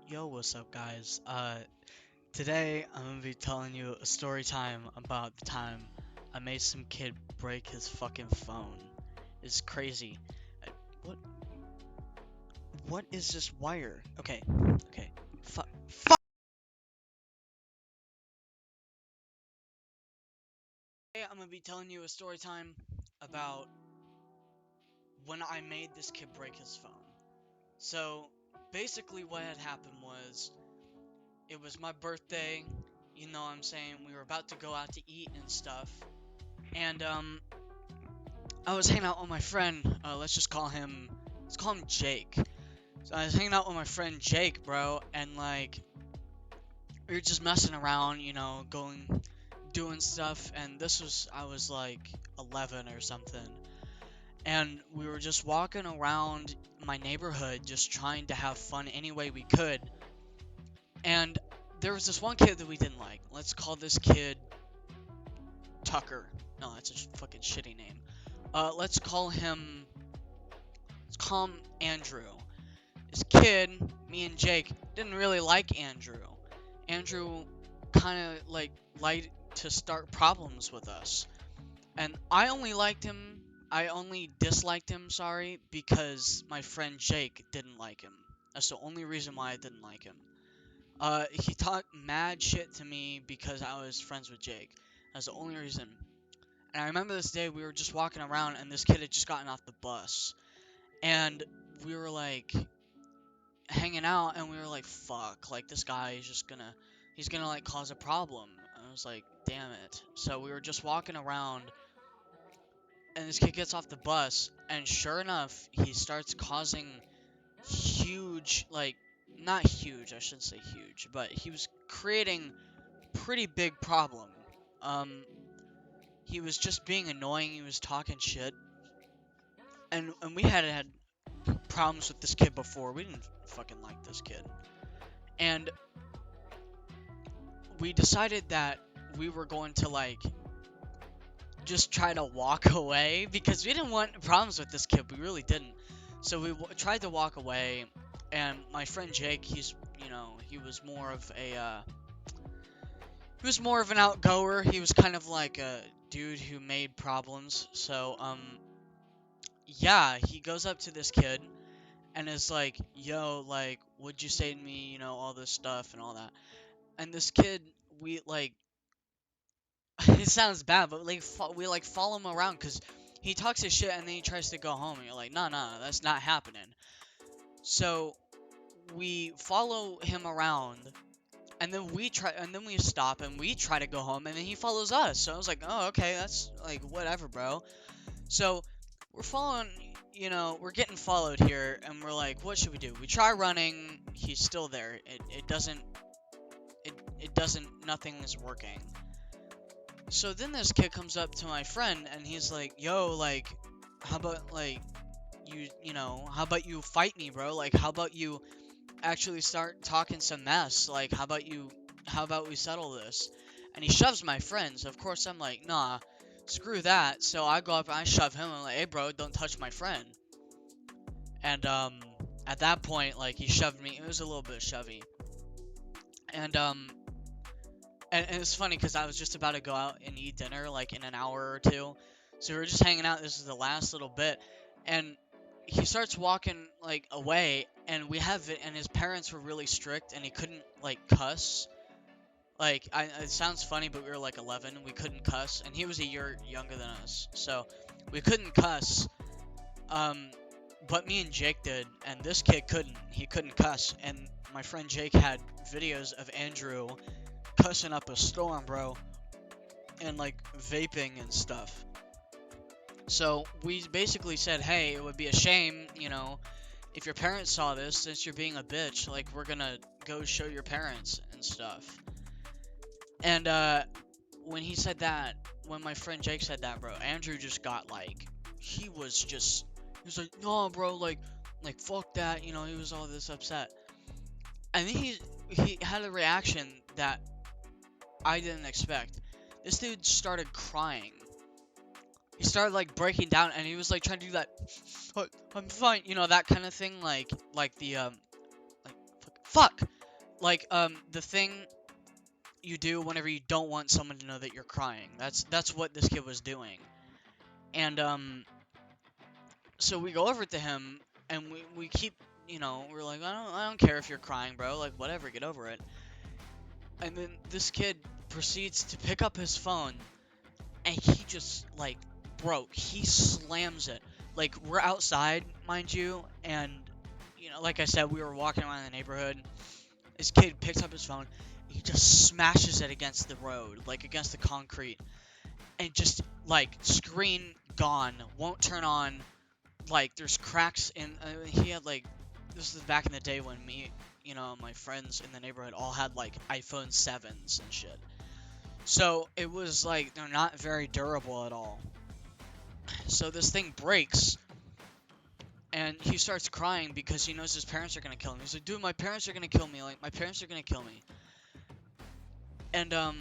Yo, what's up, guys? Today I'm gonna be telling you a story time about the time I made some kid break his fucking phone. It's crazy. Uh, What? What is this wire? Okay. Fuck. Today I'm gonna be telling you a story time about when I made this kid break his phone. So, basically, what had happened was it was my birthday. You know what I'm saying? We were about to go out to eat and stuff. And I was hanging out with my friend. Let's call him Jake. So I was hanging out with my friend Jake, bro, and like we were just messing around, doing stuff. And I was like 11 or something, and we were just walking around my neighborhood, just trying to have fun any way we could. And there was this one kid that we didn't like. Let's call this kid Tucker. No, that's a fucking shitty name. Let's call him Andrew. This kid, me and Jake, didn't really like Andrew. Andrew kind of liked to start problems with us. And I only disliked him, sorry, because my friend Jake didn't like him. That's the only reason why I didn't like him. He talked mad shit to me because I was friends with Jake. That's the only reason. And I remember this day we were just walking around and this kid had just gotten off the bus. And we were like hanging out and we were like, fuck, like this guy is he's gonna like cause a problem. And I was like, damn it. So we were just walking around and this kid gets off the bus and sure enough, he starts causing huge, like, not huge, I shouldn't say huge, but he was creating pretty big problem. Um, he was just being annoying, he was talking shit. And we had problems with this kid before. We didn't fucking like this kid. And we decided that we were going to like just try to walk away because we didn't want problems with this kid. We really didn't. So we tried to walk away, and my friend Jake, he was more of an outgoer. He was kind of like a dude who made problems. So yeah, he goes up to this kid and is like, "Yo, like, what'd you say to me? All this stuff and all that." And this kid, we like it sounds bad, but like we like follow him around because he talks his shit and then he tries to go home, and you're like, no, that's not happening. So we follow him around, and then we stop and we try to go home, and then he follows us. So I was like, oh, okay, that's like whatever, bro. So we're following, we're getting followed here, and we're like, what should we do? We try running. He's still there. Nothing is working. So then this kid comes up to my friend and he's like, "Yo, like, how about like how about you fight me, bro? Like, how about you actually start talking some mess? Like, how about we settle this?" And he shoves my friend. So of course I'm like, "Nah, screw that." So I go up and I shove him. I'm like, "Hey, bro, don't touch my friend." And at that point, like he shoved me. It was a little bit shovey. And and it's funny because I was just about to go out and eat dinner like in an hour or two. So we were just hanging out. This is the last little bit. And he starts walking like away, and we have it, and his parents were really strict and he couldn't like cuss. It sounds funny, but we were like 11, we couldn't cuss, and he was a year younger than us. So we couldn't cuss. Um but me and Jake did, and this kid couldn't. He couldn't cuss, and my friend Jake had videos of Andrew cussing up a storm, bro, and like vaping and stuff. So we basically said, hey, it would be a shame, if your parents saw this, since you're being a bitch, like we're gonna go show your parents and stuff. And when he said that, when my friend Jake said that, bro, Andrew just got like, he was like, no, bro, like fuck that, he was all this upset. And then he had a reaction that I didn't expect. This dude started crying. He started like breaking down, and he was like trying to do that. "Oh, I'm fine," that kind of thing, like the like fuck. like the thing you do whenever you don't want someone to know that you're crying. That's what this kid was doing. And so we go over to him and we keep, we're like, I don't care if you're crying, bro. Like whatever, get over it. And then this kid proceeds to pick up his phone and he just like, bro, he slams it. Like we're outside, mind you, and like I said, we were walking around the neighborhood. This kid picks up his phone, he just smashes it against the road, like against the concrete, and just like screen gone, won't turn on. Like there's cracks in. He had like, this is back in the day when me, my friends in the neighborhood all had like iPhone 7s and shit. So it was like they're not very durable at all. So this thing breaks, and he starts crying because he knows his parents are gonna kill him. He's like, dude, my parents are gonna kill me. Like my parents are gonna kill me. And I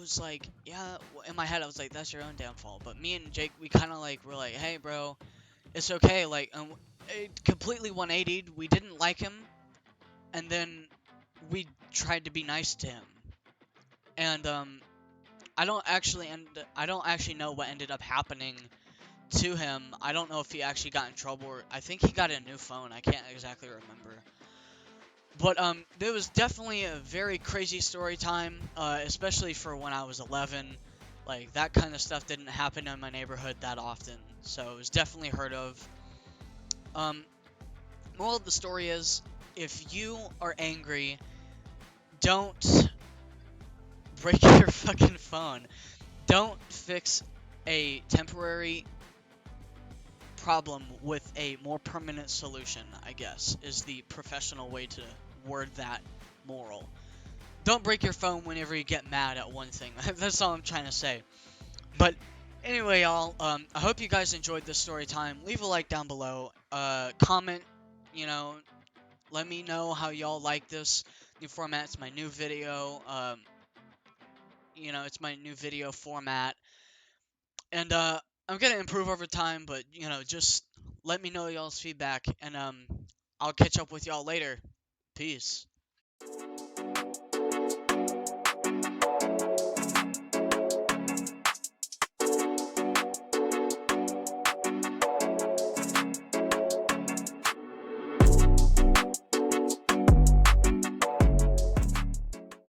was like, yeah. In my head, I was like, that's your own damn fault. But me and Jake, we kind of like were like, hey, bro, it's okay. Like, it completely 180'd. We didn't like him, and then we tried to be nice to him. And I don't actually know what ended up happening to him. I don't know if he actually got in trouble, or I think he got a new phone. I can't exactly remember. But there was definitely a very crazy story time, especially for when I was 11. Like that kind of stuff didn't happen in my neighborhood that often, so it was definitely heard of. Um, Moral of the story is, if you are angry, don't break your fucking phone. Don't fix a temporary problem with a more permanent solution, I guess, is the professional way to word that moral. Don't break your phone whenever you get mad at one thing. That's all I'm trying to say. But anyway, y'all, I hope you guys enjoyed this story time. Leave a like down below. Comment, you know, let me know how y'all like this new format. It's my new video. It's my new video format. And I'm gonna improve over time, but just let me know y'all's feedback, and I'll catch up with y'all later. Peace.